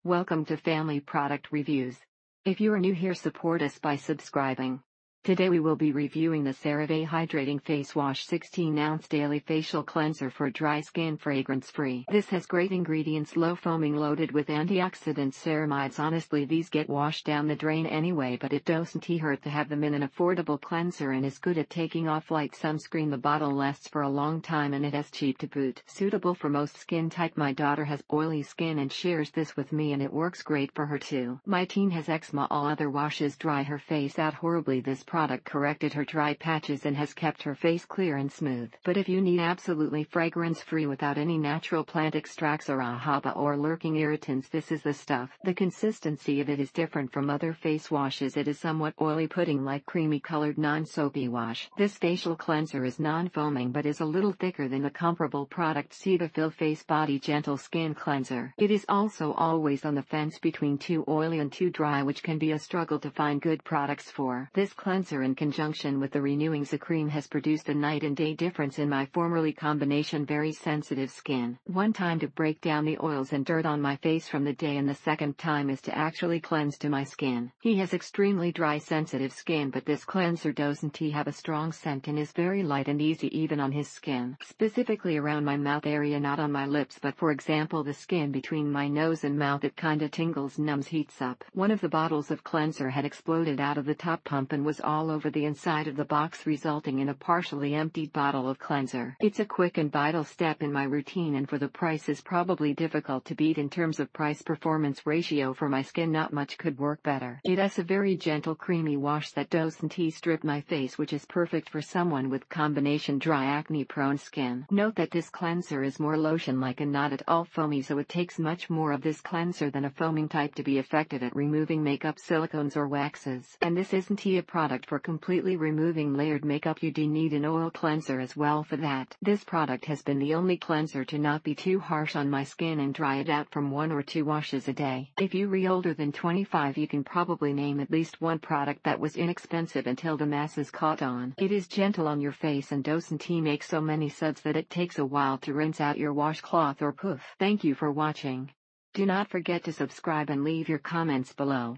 Welcome to Family Product Reviews. If you are new here, support us by subscribing. Today we will be reviewing the CeraVe Hydrating Face Wash 16-ounce Daily Facial Cleanser for dry skin, fragrance-free. This has great ingredients, low foaming, loaded with antioxidants, ceramides. Honestly, these get washed down the drain anyway, but it doesn't hurt to have them in an affordable cleanser and is good at taking off light sunscreen. The bottle lasts for a long time and it is cheap to boot. Suitable for most skin type. My daughter has oily skin and shares this with me, and it works great for her too. My teen has eczema. All other washes dry her face out horribly. This product corrected her dry patches and has kept her face clear and smooth. But if you need absolutely fragrance-free without any natural plant extracts or AHA or lurking irritants, this is the stuff. The consistency of it is different from other face washes. It is somewhat oily, pudding-like, creamy-colored, non-soapy wash. This facial cleanser is non-foaming but is a little thicker than the comparable product CeraVe Face Body Gentle Skin Cleanser. It is also always on the fence between too oily and too dry, which can be a struggle to find good products for. This cleanser in conjunction with the renewing cream has produced a night and day difference in my formerly combination very sensitive skin. One time to break down the oils and dirt on my face from the day, and the second time is to actually cleanse to my skin. He has extremely dry sensitive skin, but this cleanser doesn't have a strong scent and is very light and easy even on his skin. Specifically around my mouth area, not on my lips, but for example the skin between my nose and mouth, it kinda tingles, numbs, heats up. One of the bottles of cleanser had exploded out of the top pump and was all over the inside of the box, resulting in a partially emptied bottle of cleanser. It's a quick and vital step in my routine, and for the price is probably difficult to beat in terms of price-performance ratio. For my skin, not much could work better. It has a very gentle creamy wash that doesn't strip my face, which is perfect for someone with combination dry acne-prone skin. Note that this cleanser is more lotion-like and not at all foamy, so it takes much more of this cleanser than a foaming type to be effective at removing makeup, silicones or waxes. And this isn't a product for completely removing layered makeup. You do need an oil cleanser as well for that. This product has been the only cleanser to not be too harsh on my skin and dry it out from 1 or 2 washes a day. If you're older than 25, you can probably name at least one product that was inexpensive until the masses caught on. It is gentle on your face and doesn't make so many suds that it takes a while to rinse out your washcloth or poof. Thank you for watching. Do not forget to subscribe and leave your comments below.